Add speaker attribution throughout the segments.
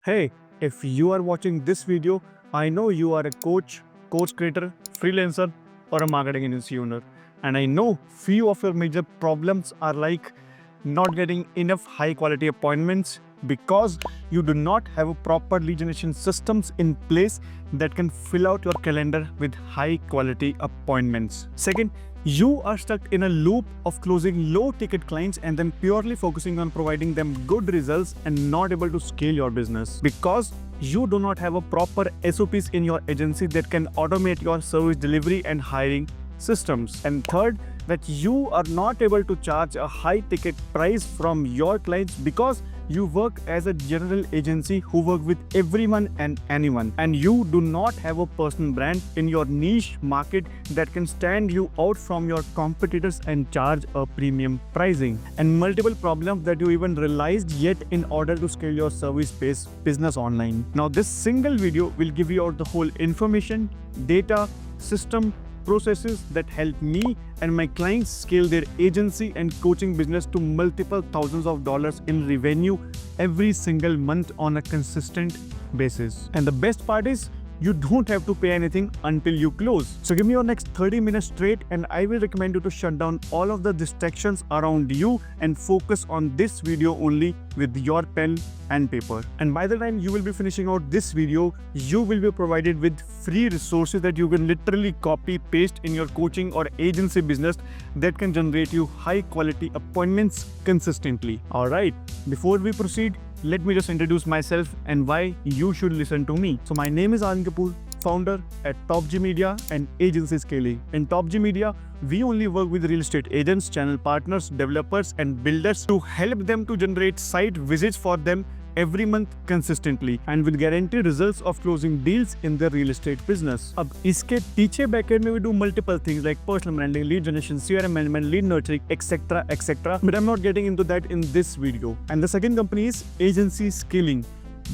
Speaker 1: Hey, if you are watching this video, I know you are a coach, course creator, freelancer, or a marketing agency owner. And I know few of your major problems are like not getting enough high quality appointments because you do not have a proper lead generation systems in place that can fill out your calendar with high quality appointments. Second, you are stuck in a loop of closing low ticket clients and then purely focusing on providing them good results and not able to scale your business because you do not have a proper SOPs in your agency that can automate your service delivery and hiring systems. And third, that you are not able to charge a high ticket price from your clients because you work as a general agency who work with everyone and anyone, and you do not have a personal brand in your niche market that can stand you out from your competitors and charge a premium pricing, and multiple problems that you even realized yet in order to scale your service-based business online. Now this single video will give you out the whole information, data, system, processes that help me and my clients scale their agency and coaching business to multiple thousands of dollars in revenue every single month on a consistent basis. And the best part is, you don't have to pay anything until you close. So give me your next 30 minutes straight and I will recommend you to shut down all of the distractions around you and focus on this video only with your pen and paper. And by the time you will be finishing out this video, you will be provided with free resources that you can literally copy paste in your coaching or agency business that can generate you high quality appointments consistently. Alright, before we proceed, let me just introduce myself and why you should listen to me. So my name is Anand Kapoor, founder at Top G Media and Agency Scaling. In Top G Media, we only work with real estate agents, channel partners, developers and builders to help them to generate site visits for them every month consistently and with guaranteed results of closing deals in their real estate business. अब इसके पीछे backend में we do multiple things like personal branding, lead generation, CRM management, lead nurturing, etc. etc. But I'm not getting into that in this video. And the second company is Agency Scaling,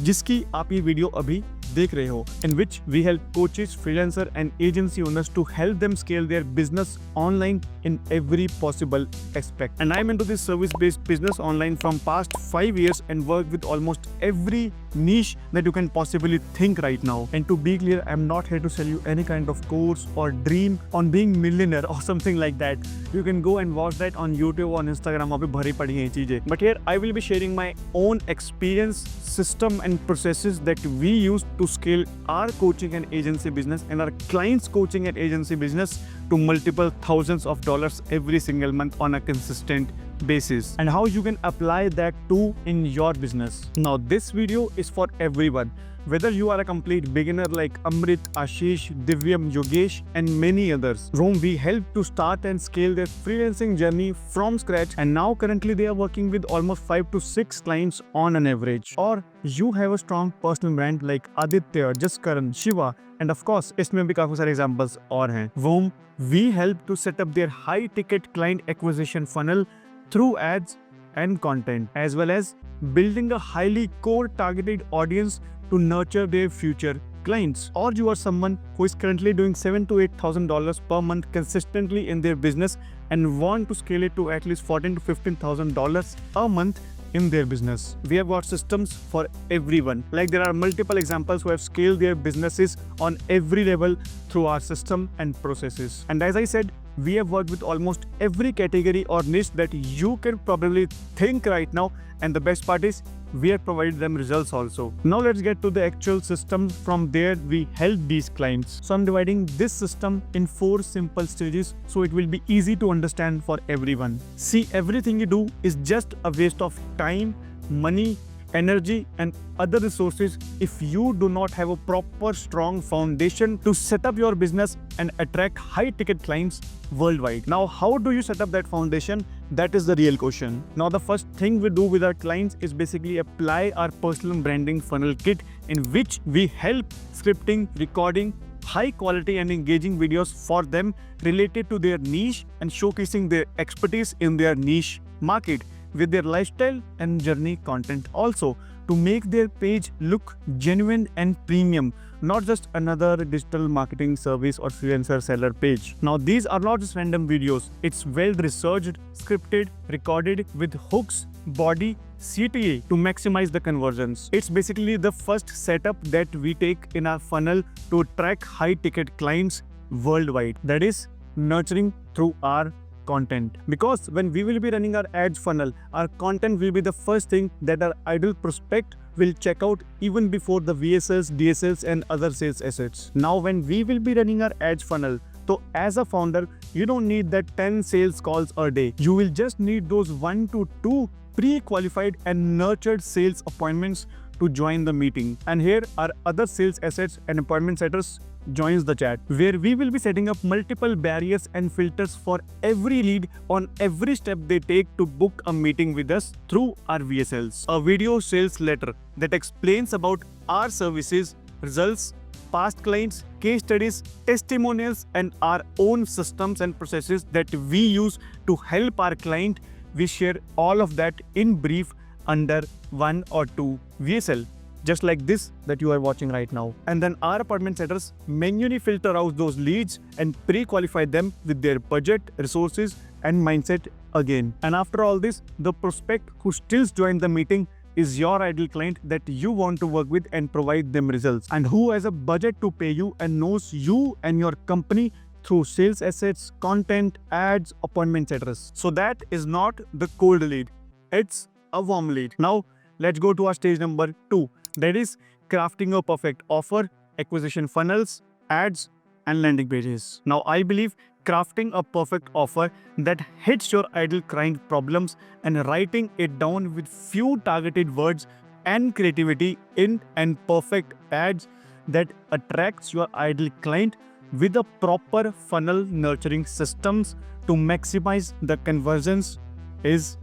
Speaker 1: जिसकी आप ये video अभी देख रहे हो, in which we help coaches, freelancer and agency owners to help them scale their business online in every possible aspect. And I'm into this service-based business online from past 5 years and work with almost every niche that you can possibly think right now. And to be clear, I'm not here to sell you any kind of course or dream on being millionaire or something like that. You can go and watch that on YouTube or on Instagram. वहाँ पे भरी पड़ी हैं चीजें. But here I will be sharing my own experience, system and processes that we use to scale our coaching and agency business and our clients' coaching and agency business to multiple thousands of dollars every single month on a consistent basis, and how you can apply that too in your business. Now this video is for everyone, whether you are a complete beginner like Amrit, Ashish, Divyam, Yogesh and many others whom we help to start and scale their freelancing journey from scratch, and now currently they are working with almost 5 to 6 clients on an average. Or you have a strong personal brand like Aditya, Jaskaran, Shiva and of course इसमें भी काफी सारे examples और हैं whom we help to set up their high ticket client acquisition funnel through ads and content, as well as building a highly core targeted audience to nurture their future clients. Or you are someone who is currently doing $7,000 to $8,000 per month consistently in their business and want to scale it to at least $14,000 to $15,000 a month in their business. We have got systems for everyone. Like there are multiple examples who have scaled their businesses on every level through our system and processes. And as I said, we have worked with almost every category or niche that you can probably think right now, and the best part is we have provided them results also. Now let's get to the actual system. From there we help these clients. So I'm dividing this system in 4 simple stages so it will be easy to understand for everyone. See, everything you do is just a waste of time, money, energy and other resources if you do not have a proper strong foundation to set up your business and attract high ticket clients worldwide. Now how do you set up that foundation? That is the real question. Now the first thing we do with our clients is basically apply our personal branding funnel kit, in which we help scripting, recording high quality and engaging videos for them related to their niche and showcasing their expertise in their niche market with their lifestyle and journey content also, to make their page look genuine and premium, not just another digital marketing service or freelancer seller page. Now these are not just random videos, it's well researched, scripted, recorded with hooks body CTA to maximize the conversions. It's basically the first setup that we take in our funnel to attract high ticket clients worldwide. That is nurturing through our content. Because when we will be running our ads funnel, our content will be the first thing that our ideal prospect will check out even before the VSLs, DSLs and other sales assets. Now when we will be running our ads funnel, so as a founder, you don't need that 10 sales calls a day. You will just need those 1 to 2 pre-qualified and nurtured sales appointments to join the meeting. And here are other sales assets and appointment setters joins the chat, where we will be setting up multiple barriers and filters for every lead on every step they take to book a meeting with us through our VSLs. A video sales letter that explains about our services, results, past clients, case studies, testimonials, and our own systems and processes that we use to help our client. We share all of that in brief under 1 or 2 VSL. Just like this that you are watching right now. And then our appointment setters manually filter out those leads and pre-qualify them with their budget, resources, and mindset again. And after all this, the prospect who still joins the meeting is your ideal client that you want to work with and provide them results, and who has a budget to pay you and knows you and your company through sales assets, content, ads, appointment setters. So that is not the cold lead. It's a warm lead. Now, let's go to our stage number 2. That is crafting a perfect offer, acquisition funnels, ads, and landing pages. Now, I believe crafting a perfect offer that hits your ideal client problems and writing it down with few targeted words and creativity in and perfect ads that attracts your ideal client with a proper funnel nurturing systems to maximize the conversions is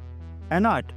Speaker 1: an art.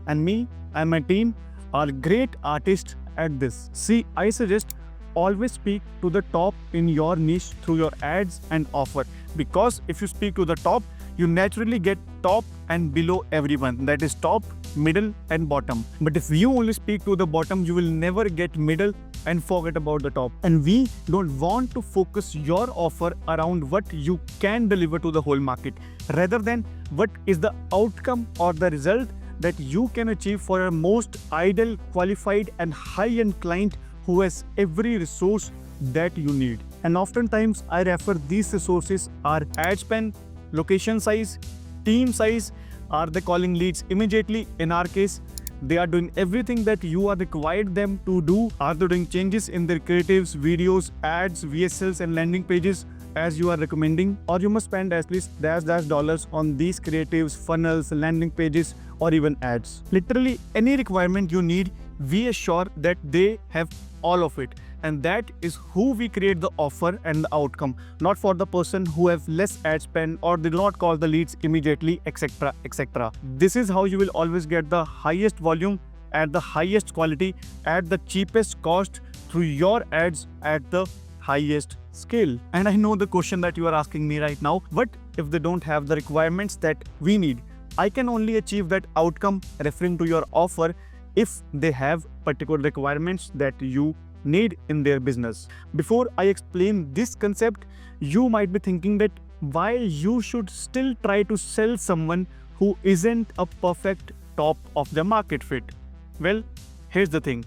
Speaker 1: And me and my team are great artists at this. See, I suggest always speak to the top in your niche through your ads and offer, because if you speak to the top, you naturally get top and below everyone, that is top, middle and bottom. But if you only speak to the bottom, you will never get middle and forget about the top. And we don't want to focus your offer around what you can deliver to the whole market, rather than what is the outcome or the result that you can achieve for your most ideal, qualified and high-end client who has every resource that you need. And oftentimes I refer these resources are ad spend, location size, team size. Are they calling leads immediately? In our case, they are doing everything that you are required them to do. Are they doing changes in their creatives, videos, ads, VSLs and landing pages as you are recommending? Or you must spend at least $dollars on these creatives, funnels, landing pages, or even ads. Literally any requirement you need, we assure that they have all of it. And that is who we create the offer and the outcome, not for the person who have less ad spend or did not call the leads immediately, etc, etc. This is how you will always get the highest volume at the highest quality at the cheapest cost through your ads at the highest scale. And I know the question that you are asking me right now, what if they don't have the requirements that we need? I can only achieve that outcome referring to your offer if they have particular requirements that you need in their business. Before I explain this concept, you might be thinking that why you should still try to sell someone who isn't a perfect top of the market fit. Well, here's the thing.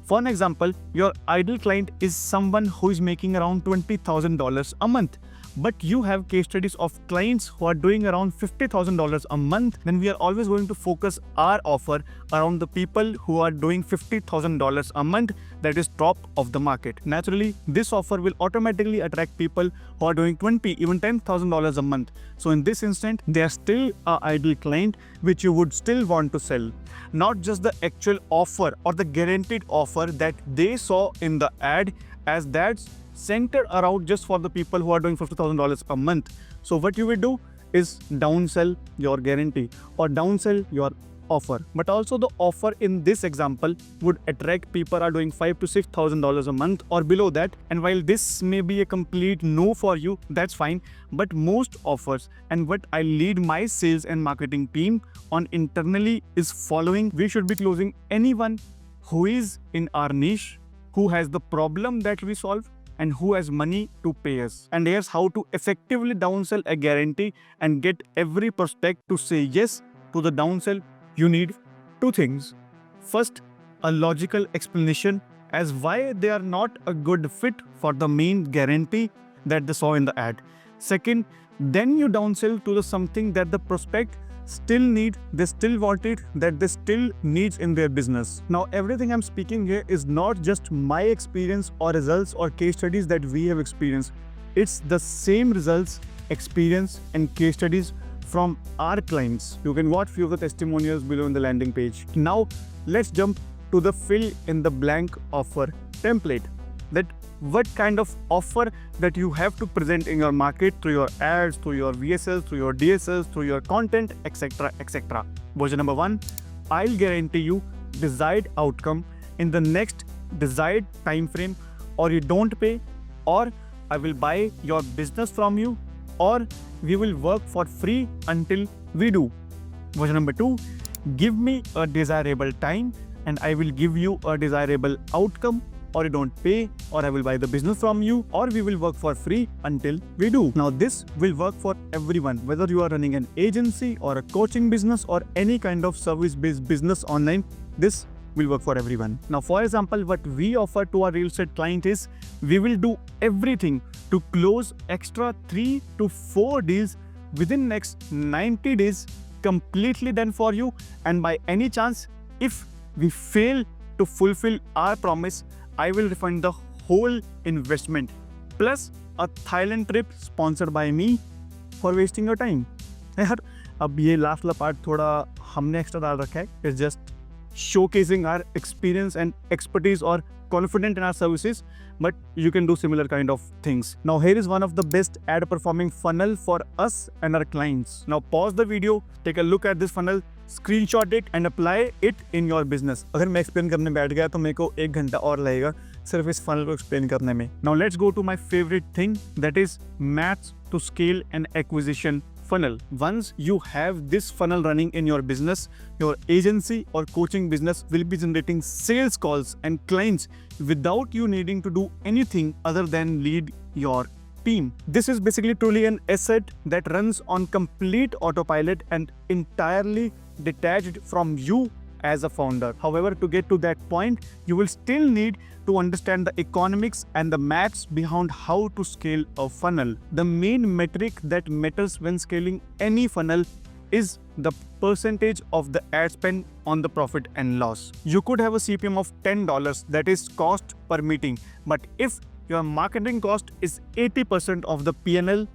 Speaker 1: For an example, your ideal client is someone who is making around $20,000 a month. But you have case studies of clients who are doing around $50,000 a month, then we are always going to focus our offer around the people who are doing $50,000 a month, that is top of the market. Naturally, this offer will automatically attract people who are doing $20,000, even $10,000 a month. So in this instant, they are still an ideal client which you would still want to sell. Not just the actual offer or the guaranteed offer that they saw in the ad, as that's centered around just for the people who are doing $50,000 a month. So what you will do is downsell your guarantee or downsell your offer. But also the offer in this example would attract people who are doing $5,000 to $6,000 a month or below that. And while this may be a complete no for you, that's fine. But most offers and what I lead my sales and marketing team on internally is following. We should be closing anyone who is in our niche, who has the problem that we solve, and who has money to pay us. And here's how to effectively downsell a guarantee and get every prospect to say yes to the downsell you need Two things. First, a logical explanation as why they are not a good fit for the main guarantee that they saw in the ad. Second, then you downsell to the something that the prospect still need, they still want it, that they still needs in their business. Now, everything I'm speaking here is not just my experience or results or case studies that we have experienced. It's the same results, experience and case studies from our clients. You can watch few of the testimonials below in the landing page. Now, let's jump to the fill in the blank offer template. That what kind of offer that you have to present in your market through your ads, through your VSLs, through your DSLs, through your content, etc. etc. Version number 1, I'll guarantee you desired outcome in the next desired time frame, or you don't pay, or I will buy your business from you, or we will work for free until we do. Version number 2, give me a desirable time and I will give you a desirable outcome, or you don't pay, or I will buy the business from you, or we will work for free until we do. Now this will work for everyone, whether you are running an agency or a coaching business or any kind of service-based business online, this will work for everyone. Now, for example, what we offer to our real estate client is we will do everything to close extra 3 to 4 deals within next 90 days, completely done for you. And by any chance, if we fail to fulfill our promise, I will refund the whole investment plus a Thailand trip sponsored by me for wasting your time. यार अब ये last वाला part थोड़ा हमने extra डाल रखा है. It's just showcasing our experience and expertise or confident in our services, but you can do similar kind of things. Now here is one of the best ad performing funnel for us and our clients. Now pause the video, take a look at this funnel, screenshot it and apply it in your business. अगर मैं explain करने बैठ गया तो मेरे को 1 घंटा और लगेगा सिर्फ इस funnel को एक्सप्लेन करने में. Now let's go to my favorite thing, that is maths to scale and acquisition funnel. Once you have this funnel running in your business, your agency or coaching business will be generating sales calls and clients without you needing to do anything other than lead your team. This is basically truly an asset that runs on complete autopilot and entirely detached from you as a founder. However, to get to that point, you will still need to understand the economics and the maths behind how to scale a funnel. The main metric that matters when scaling any funnel is the percentage of the ad spend on the profit and loss. You could have a CPM of $10, that is cost per meeting, but if your marketing cost is 80% of the P&L,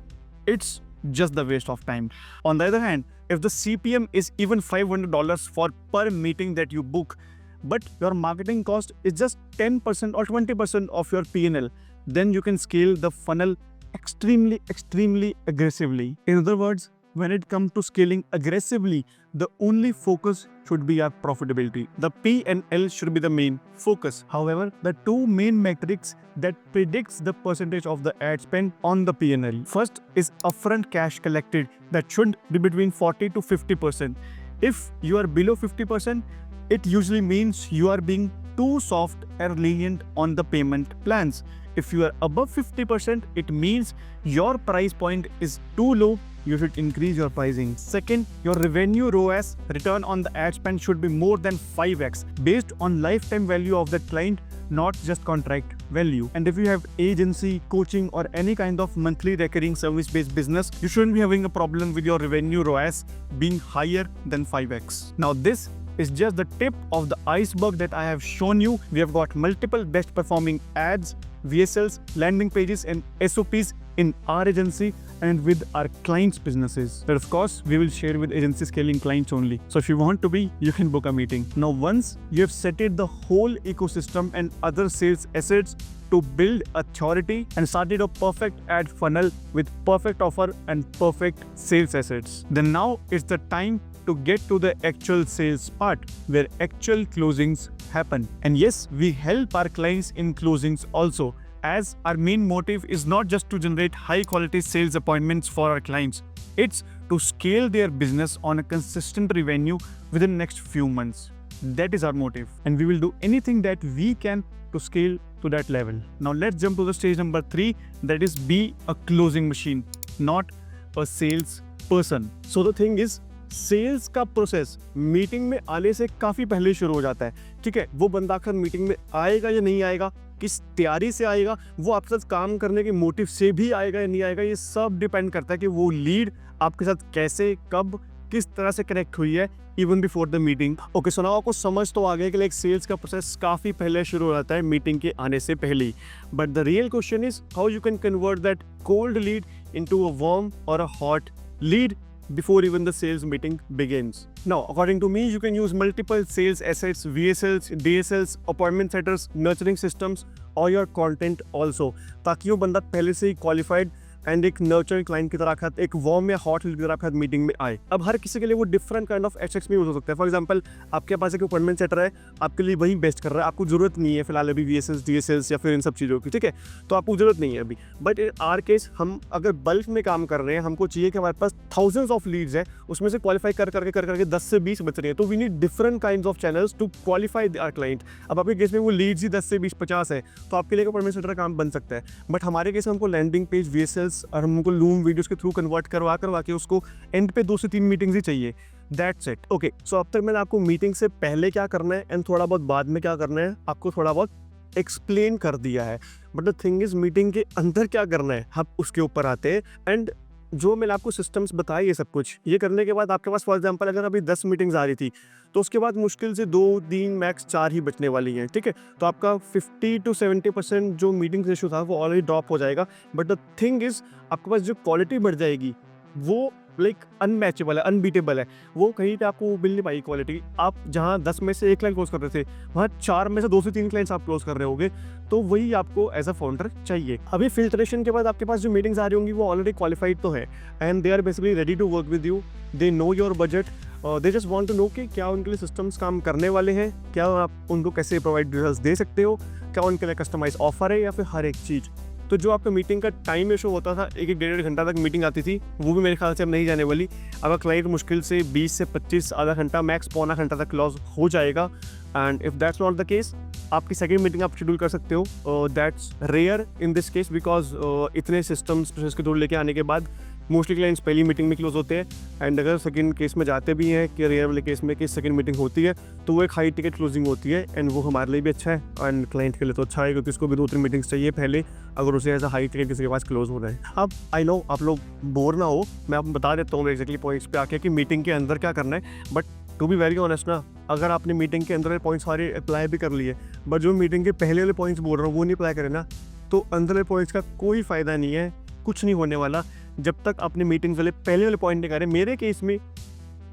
Speaker 1: it's just the waste of time. On the other hand, if the CPM is even $500 for per meeting that you book, but your marketing cost is just 10% or 20% of your P&L, then you can scale the funnel extremely aggressively. In other words, when it comes to scaling aggressively, the only focus should be our profitability. The P&L should be the main focus. However, the two main metrics that predicts the percentage of the ad spend on the P&L. First is upfront cash collected, that should be between 40 to 50%. If you are below 50%, it usually means you are being too soft and lenient on the payment plans. If you are above 50%, it means your price point is too low. You should increase your pricing. Second, your revenue ROAS, return on the ad spend, should be more than 5x based on lifetime value of the client, not just contract value. And if you have agency, coaching or any kind of monthly recurring service-based business, you shouldn't be having a problem with your revenue ROAS being higher than 5x. Now this is just the tip of the iceberg that I have shown you. We have got multiple best performing ads, VSLs, landing pages and SOPs in our agency and with our clients' businesses. But of course, we will share with agency scaling clients only. So if you want to be, you can book a meeting. Now, once you have setted the whole ecosystem and other sales assets to build authority and started a perfect ad funnel with perfect offer and perfect sales assets, then now it's the time to get to the actual sales part where actual closings happen. And yes, we help our clients in closings also, as our main motive is not just to generate high quality sales appointments for our clients, it's to scale their business on a consistent revenue within the next few months. That is our motive, and we will do anything that we can to scale to that level. Now let's jump to the stage number 3, that is be a closing machine, not a sales person. So the thing is, sales का process meeting में आने से काफ़ी पहले शुरू हो जाता है, ठीक है। वो बंदा आखिर मीटिंग में आएगा या नहीं आएगा, किस तैयारी से आएगा, वो आपके साथ काम करने के मोटिव से भी आएगा या नहीं आएगा, ये सब डिपेंड करता है कि वो लीड आपके साथ कैसे, कब, किस तरह से कनेक्ट हुई है even before the meeting. Okay, so now आपको समझ तो आ गया कि लाइक सेल्स का प्रोसेस काफ़ी पहले शुरू हो जाता है मीटिंग के आने से पहले ही। But the real question is how you can convert that cold lead into a warm or a hot lead before even the sales meeting begins. Now, according to me, you can use multiple sales assets, VSLs, DSLs, appointment setters, nurturing systems, or your content also, ताकि वो बंदा पहले से ही qualified and एक nurturing client की तरह खाते, एक वार्म या हॉट लीड की तरह खाते मीटिंग में आए। अब हर किसी के लिए वो डिफरेंट काइंड ऑफ एस्पेक्ट्स में यूज हो सकता है। फॉर एग्जांपल, आपके पास एक अपॉइंटमेंट सेटर है, आपके लिए वही बेस्ट कर रहा है, आपको जरूरत नहीं है फिलहाल अभी VSLs, DSLs या फिर इन सब चीज़ों की, ठीक है, तो आपको जरूरत नहीं है अभी। बट इन आर केस हम अगर बल्क में काम कर रहे हैं, हमको चाहिए कि हमारे पास थाउजेंड्स ऑफ लीड्स है, उसमें से क्वालिफाई कर करके 10 से 20 बच रहे हैं, तो we need different kinds of channels to qualify our client. अब आपके केस में वो लीड्स ही 10 से 20 50 है, तो आपके लिए अपॉइंटमेंट सेटर का काम बन सकता है। बट हमारे केस में हमको लैंडिंग पेज, VSLs और हमको लूम वीडियोस के थ्रू कन्वर्ट करवा के उसको एंड पे 2 से 3 मीटिंग्स ही चाहिए। That's it. ओके, सो अब तक मैंने आपको मीटिंग से पहले क्या करना है एंड थोड़ा बहुत बाद में क्या करना है आपको थोड़ा बहुत एक्सप्लेन कर दिया है। But the thing is meeting के अंदर क्या करना है हम उसके ऊपर आते हैं। एंड जो मैंने आपको सिस्टम्स बताए ये सब कुछ, ये करने के बाद आपके पास फॉर एग्जांपल अगर अभी 10 मीटिंग्स आ रही थी, तो उसके बाद मुश्किल से 2, 3 मैक्स 4 ही बचने वाली हैं, ठीक है। तो आपका 50 to 70% जो मीटिंग रेशियो था वो ऑलरेडी ड्रॉप हो जाएगा। बट द थिंग इज आपके पास जो क्वालिटी बढ़ जाएगी वो लाइक अनमैचेबल है, अनबीटेबल है। वो कहीं पे आपको मिल नहीं पाएगी क्वालिटी। आप जहाँ 10 में से 1 क्लाइंट क्लोज कर रहे थे, वहाँ 4 में से 2 से 3 क्लाइंट्स आप क्लोज कर रहे होगे, तो वही आपको एज अ फाउंडर चाहिए। अभी फिल्ट्रेशन के बाद आपके पास जो मीटिंग्स आ रही होंगी वो ऑलरेडी क्वालिफाइड तो है and they are basically ready to work with you, they know your budget, they just want to know कि क्या उनके लिए सिस्टम्स काम करने वाले हैं, क्या आप उनको कैसे प्रोवाइड डिटेल्स दे सकते हो, क्या उनके लिए कस्टमाइज ऑफर है या फिर हर एक चीज़। तो जो आपका मीटिंग का टाइम रेशो होता था, 1-1 घंटा तक मीटिंग आती थी, वो भी मेरे ख्याल से अब नहीं जाने वाली। अगर क्लाइंट मुश्किल से 20 से 25 आधा घंटा मैक्स पौना घंटा तक क्लोज हो जाएगा। And if that's not the case, आपकी सेकंड मीटिंग आप शेड्यूल कर सकते हो। That's rare in this case because इतने सिस्टम्स प्रोसेस के थ्रू लेके आने के बाद मोस्टली क्लाइंट्स पहली मीटिंग में क्लोज होते हैं। एंड अगर सेकंड केस में जाते भी हैं कि रेयर वाले केस में कि सेकंड मीटिंग होती है, तो वो एक हाई टिकट क्लोजिंग होती है एंड वो हमारे लिए भी अच्छा है एंड क्लाइंट के लिए तो अच्छा है, क्योंकि उसको भी 2-3 मीटिंग्स चाहिए पहले अगर उसे ऐसा हाई टिकट किसी के पास क्लोज हो रहा है। अब आई नो आप लोग बोर ना हो, मैं आपको बता देता हूँ एक्जैक्टली पॉइंट्स पे आके कि मीटिंग के अंदर क्या करना है। But to be very honest ना, अगर आपने मीटिंग के अंदर पॉइंट्स सारे अप्लाई भी कर लिए, बट जो मीटिंग के पहले वाले पॉइंट्स बोल रहा हूँ वो नहीं अप्लाई करें ना, तो अंदर वाले पॉइंट्स का कोई फ़ायदा नहीं है, कुछ नहीं होने वाला जब तक अपने मीटिंग्स वाले पहले वाले पॉइंट नहीं करें। मेरे केस में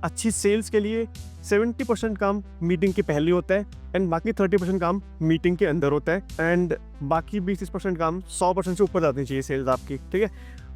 Speaker 1: अच्छी सेल्स के लिए 70% काम मीटिंग के पहले होता है एंड बाकी 30% काम मीटिंग के अंदर होता है एंड बाकी 20-30% काम 100% से ऊपर जानी चाहिए सेल्स आपकी, ठीक है,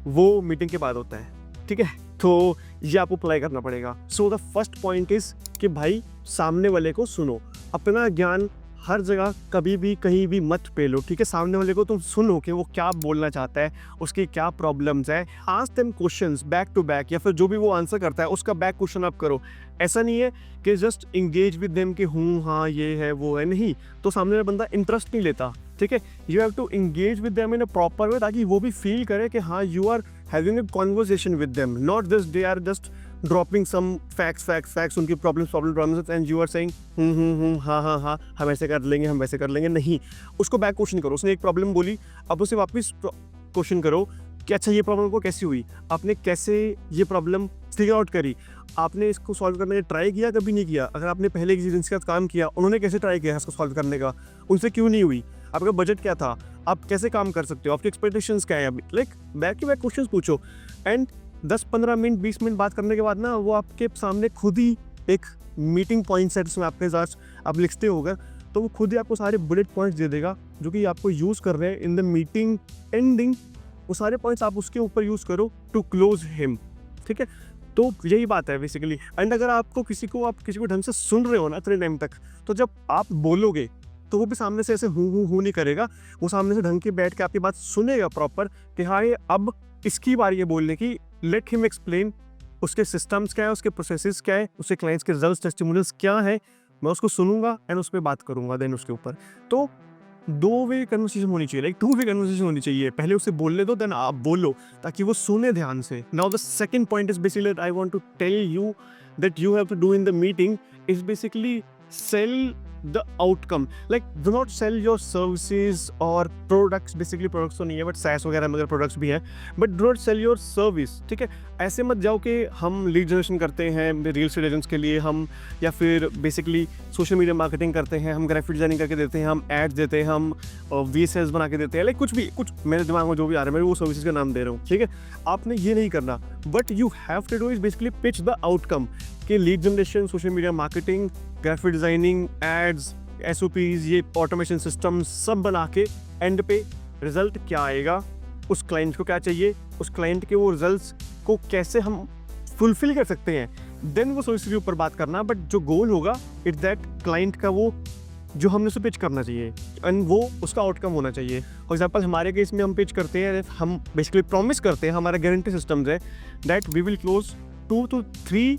Speaker 1: वो मीटिंग के बाद होता है, ठीक है। तो ये आपको अप्लाई करना पड़ेगा। So the first point is कि भाई सामने वाले को सुनो, अपना ज्ञान हर जगह कभी भी कहीं भी मत पेलो, ठीक है। सामने वाले को तुम सुनो कि वो क्या बोलना चाहता है, उसकी क्या प्रॉब्लम्स है, ask them questions back to back, या फिर जो भी वो आंसर करता है उसका बैक क्वेश्चन आप करो। ऐसा नहीं है कि जस्ट इंगेज विद देम कि हूँ हाँ ये है वो है, नहीं, तो सामने वाला बंदा इंटरेस्ट नहीं लेता, ठीक है। You have to engage with them in a proper way, ताकि वो भी फील करे कि हाँ you are having a conversation with them, not this they are just dropping some facts उनकी problems and you are saying हाँ हम ऐसे कर लेंगे, हम वैसे कर लेंगे। नहीं, उसको बैक क्वेश्चन करो। उसने एक प्रॉब्लम बोली, अब उसे वापस क्वेश्चन करो कि अच्छा ये प्रॉब्लम को कैसी हुई, आपने कैसे ये प्रॉब्लम फिगर आउट करी, आपने इसको सॉल्व करने का ट्राई किया, कभी नहीं किया, अगर आपने पहले किसी एजेंसी के साथ काम किया उन्होंने कैसे ट्राई किया इसको सॉल्व करने का, उनसे क्यों नहीं हुई, आपका बजट क्या था, आप कैसे काम कर सकते हो, आपकी एक्सपेक्टेशंस क्या है, अभी like back to back questions पूछो। एंड 10-15 मिनट 20 मिनट बात करने के बाद ना वो आपके सामने खुद ही एक मीटिंग पॉइंट सेट्स में आपके साथ आप लिखते होगा, तो वो खुद ही आपको सारे बुलेट पॉइंट्स दे देगा जो कि आपको यूज़ कर रहे हैं इन द मीटिंग एंडिंग। वो सारे पॉइंट्स आप उसके ऊपर यूज़ करो टू क्लोज हिम, ठीक है। तो यही बात है बेसिकली। एंड अगर आप किसी को ढंग से सुन रहे हो ना इतने टाइम तक, तो जब आप बोलोगे तो वो भी सामने से ऐसे हूँ नहीं करेगा, वो सामने से ढंग के बैठ के आपकी बात सुनेगा प्रॉपर कि हाँ ये अब इसकी बारी है बोलने की, लेट हिम एक्सप्लेन, उसके सिस्टम्स क्या है, उसके प्रोसेसेस क्या है, उसके क्लाइंट्स के रिजल्ट्स टेस्टिमोनियल्स क्या है, मैं उसको सुनूंगा एंड उस पर बात करूंगा देन उसके ऊपर। तो 2 वे कन्वर्सेशन होनी चाहिए, लाइक 2 वे कन्वर्सेशन होनी चाहिए। पहले उसे बोलने दो देन आप बोलो ताकि वो सुने ध्यान से। Now the second point is basically I want to tell you
Speaker 2: that you have to do in the meeting is basically sell the outcome. Like, do not sell your services or products. Basically products तो नहीं है, but SaaS वगैरह में अगर products भी है, but do not sell your service. ठीक है, ऐसे मत जाओ कि हम लीड जनरेशन करते हैं रील एस्टेट एजेंट्स के लिए, हम या फिर बेसिकली सोशल मीडिया मार्केटिंग करते हैं, हम ग्राफिक डिजाइनिंग करके देते हैं, हम एड्स देते हैं, हम VSS बना के देते हैं, लाइक कुछ भी, कुछ मेरे दिमाग में जो भी आ रहा है मैं वो सर्विसेज का नाम दे रहा हूँ. ठीक है, आपने ये नहीं करना. But you have to do is basically pitch the outcome कि lead generation, social media marketing, graphic designing, ads, SOPs, ये ऑटोमेशन सिस्टम सब बना के एंड पे रिजल्ट क्या आएगा, उस क्लाइंट को क्या चाहिए, उस क्लाइंट के वो रिजल्ट्स को कैसे हम फुलफिल कर सकते हैं, देन वो सर्विस के ऊपर बात करना. बट जो गोल होगा इट्स दैट क्लाइंट का वो जो हमने उसे पिच करना चाहिए एंड वो उसका आउटकम होना चाहिए. फॉर एग्जाम्पल हमारे केस में हम पिच करते हैं, हम बेसिकली प्रॉमिस करते हैं, हमारा गारंटी सिस्टम्स है that we will close 2 to 3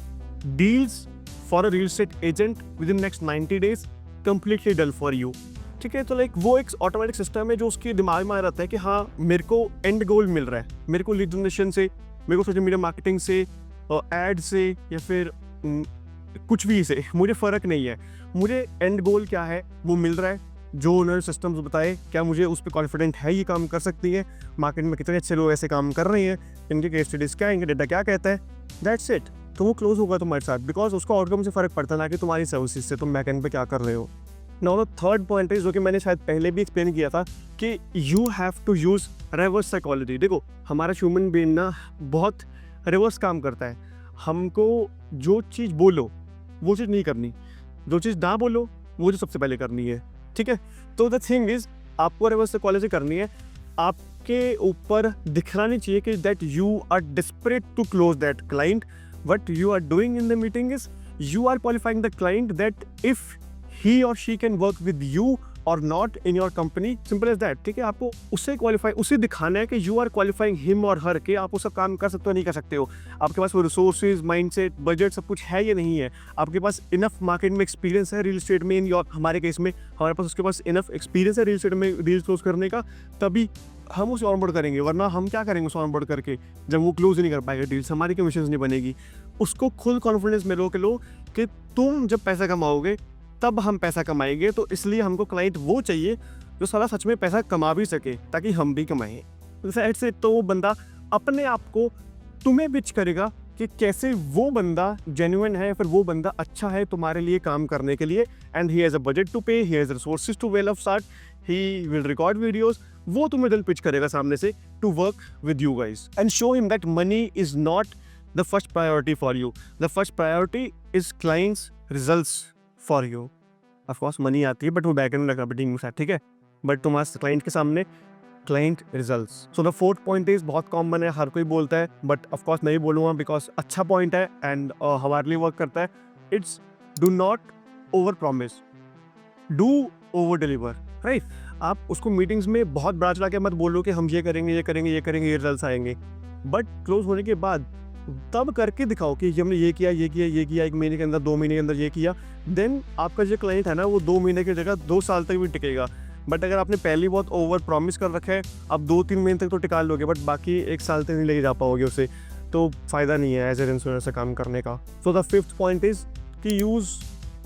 Speaker 2: deals for a real estate agent within next 90 days, completely done for you. ठीक है, तो लाइक वो एक ऑटोमेटिक सिस्टम है जो उसके दिमाग में आ रहता है कि हाँ मेरे को एंड गोल मिल रहा है, मेरे को लीड जनरेशन से, मेरे को सोशल मीडिया मार्केटिंग से, एड से या फिर कुछ भी से मुझे फ़र्क नहीं है, मुझे एंड गोल क्या है वो मिल रहा है. जो उन्होंने सिस्टम्स बताए, क्या मुझे उस पर कॉन्फिडेंट है ये काम कर सकती है, मार्केट में कितने अच्छे लोग ऐसे काम कर रहे हैं, इनके केस स्टडीज़ क्या है, इनका डेटा क्या कहता है, दैट्स इट. तो वो क्लोज होगा तुम्हारे साथ, बिकॉज उसका आउटकम से फ़र्क पड़ता है ना कि तुम्हारी सर्विसेज से तुम बैकएंड पे क्या कर रहे हो. नाउ द थर्ड पॉइंट है जो कि मैंने शायद पहले भी एक्सप्लेन किया था कि you have to use reverse psychology. देखो हमारा ह्यूमन बीइंग ना बहुत रिवर्स काम करता है. हमको जो चीज़ बोलो वो चीज़ नहीं करनी, जो चीज़ ना बोलो वो चीज़ सबसे पहले करनी है. ठीक है, तो द थिंग इज आपको रिवर्स साइकोलॉजी करनी है. आपके ऊपर दिखना नहीं चाहिए कि that you are desperate to close that client. What you are doing in the meeting is you are qualifying the client that if he or she can work with you or not in your company. Simple as that. ठीक है, आपको उससे qualify, उसे दिखाना है कि you are qualifying him or her के आप वो सब काम कर सकते हो नहीं कर सकते हो, आपके पास वो रिसोर्सेज, माइंडसेट, बजट सब कुछ है या नहीं है, आपके पास इनफ मार्केट में एक्सपीरियंस है रियल एस्टेट में. इन हमारे केस में हमारे पास उसके पास इनफ एक्सपीरियंस है रियल एस्टेट में डील क्लोज करने का, तभी हम उसे ऑनबोर्ड करेंगे. वरना हम क्या करेंगे उसे ऑनबोर्ड करके जब वो क्लोज ही नहीं कर पाएगा डील्स, हमारी कमीशन नहीं बनेगी. उसको खुद कॉन्फिडेंस मिलो कि तुम जब पैसा कमाओगे तब हम पैसा कमाएंगे. तो इसलिए हमको क्लाइंट वो चाहिए जो साला सच में पैसा कमा भी सके ताकि हम भी कमाएं. ऐसे तो वो बंदा अपने आप को तुम्हें पिच करेगा कि कैसे वो बंदा जेन्युइन है, फिर वो बंदा अच्छा है तुम्हारे लिए काम करने के लिए. And he has a budget to pay, he has resources to well off start, he will record videos. वो तुम्हें दिल पिच करेगा सामने से to work with you guys and show him that money is not the first priority for you. The first priority is clients results for you. Of course money आती है but वो back and लगा beating साथ. ठीक है, but तुम्हारे client के सामने client results. So the fourth point is बहुत कॉमन है, हर कोई बोलता है, बट ऑफ कोर्स मैं ही बोलूँगा बिकॉज अच्छा पॉइंट है एंड हमारे लिए वर्क करता है. It's do not over promise, do over deliver. Right, आप उसको मीटिंग्स में बहुत बड़ा चला के मत बोलो कि हम ये करेंगे ये करेंगे ये करेंगे, ये रिजल्ट्स आएंगे. बट क्लोज होने के बाद तब करके दिखाओ कि हमने ये किया ये किया ये किया, 1 महीने के अंदर 2 महीने के अंदर ये किया. देन आपका जो क्लाइंट है ना वो 2 महीने की जगह 2 साल तक भी टिकेगा. बट अगर आपने पहले बहुत ओवर प्रॉमिस कर रखा है, आप 2-3 महीने तक तो टिका लोगे बट बाकी 1 साल तक नहीं लेके जा पाओगे उसे, तो फ़ायदा नहीं है एज ए इन्फ्लुएंसर से काम करने का. So the fifth point is कि यूज़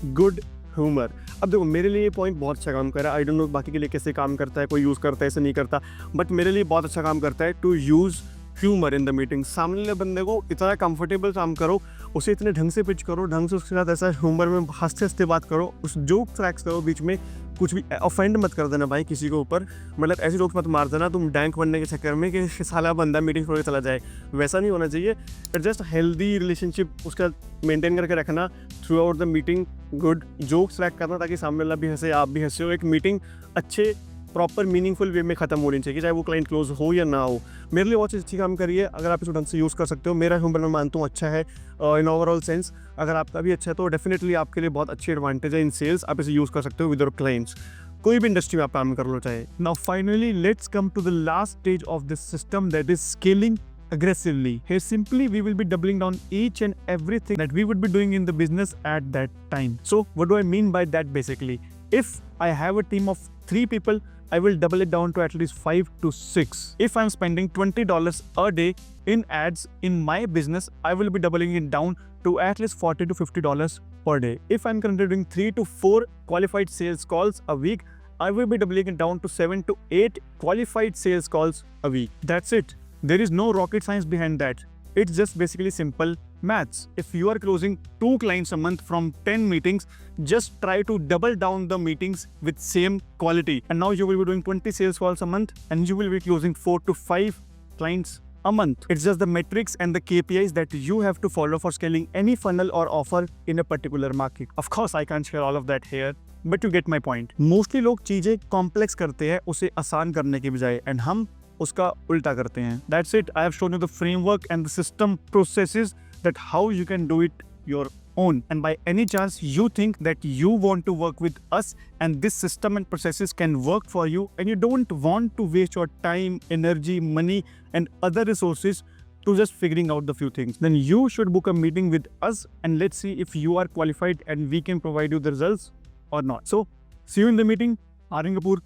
Speaker 2: गुड ह्यूमर. अब देखो मेरे लिए ये पॉइंट बहुत अच्छा काम कर रहा है. आई डोंट नो बाकी के लिए कैसे काम करता है, कोई यूज़ करता है ऐसे नहीं करता, बट मेरे लिए बहुत अच्छा काम करता है to use humour in the meeting. सामने वाले बंदे को इतना कंफर्टेबल काम करो, उसे इतने ढंग से पिच करो, ढंग से उसके साथ ऐसा ह्यूमर में हंसते हंसते बात करो, उस जोक ट्रैक्स करो, बीच में कुछ भी ऑफेंड मत कर देना भाई किसी को ऊपर. मतलब ऐसे जोक्स मत मार देना तुम डैंक बनने के चक्कर में कि साला बंदा मीटिंग छोड़ के चला जाए, वैसा नहीं होना चाहिए. इट जस्ट हेल्दी रिलेशनशिप उसका मेंटेन करके रखना through out the meeting. Good jokes track करना ताकि सामने वाला भी हंसे, आप भी हंसे हो. एक मीटिंग अच्छे प्रॉपर मीनिंगफुल वे में ख़त्म होनी चाहिए, चाहे वो क्लाइंट क्लोज हो या ना हो. मेरे लिए बहुत अच्छी काम करी है. अगर आप इसको ढंग से यूज़ कर सकते हो, मेरा ह्यूमर मैं मानता हूँ अच्छा है इन ओवरऑल सेंस. अगर आपका भी अच्छा है तो डेफिनेटली आपके लिए बहुत अच्छी एडवांटेज है इन सेल्स. आप इसे यूज़ कर सकते हो विद योर क्लाइंट्स, कोई भी इंडस्ट्री में आप काम कर लो चाहे. Now finally let's come to the last stage of this system, that is scaling aggressively. Here simply we will be doubling down each and everything that we would be doing in the business at that time. So what do I mean by that? Basically, if I have a team of 3 people,
Speaker 1: I will double it down to at least 5 to 6. If I'm spending $20 a day in ads in my business, I will be doubling it down to at least $40 to $50 per day. If I'm currently doing 3 to 4 qualified sales calls a week, I will be doubling it down to 7 to 8 qualified sales calls a week. That's it. There is no rocket science behind that. It's just basically simple maths. If you are closing 2 clients a month from 10 meetings, just try to double down the meetings with same quality. And now you will be doing 20 sales calls a month and you will be closing 4 to 5 clients a month. It's just the metrics and the KPIs that you have to follow for scaling any funnel or offer in a particular market. Of course, I can't share all of that here, but you get my point. Mostly लोग चीजें complex करते हैं उसे आसान करने के बजाय, and हम उसका उल्टा करते हैं. That's it. I have shown you the framework and the system processes that how you can do it your own. And by any chance you think that you want to work with us and this system and processes can work for you, and you don't want to waste your time, energy, money and other resources to just figuring out the few things, then you should book a meeting with us and let's see if you are qualified and we can provide you the results or not. So see you in the meeting. Aryan Kapoor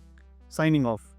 Speaker 1: signing off.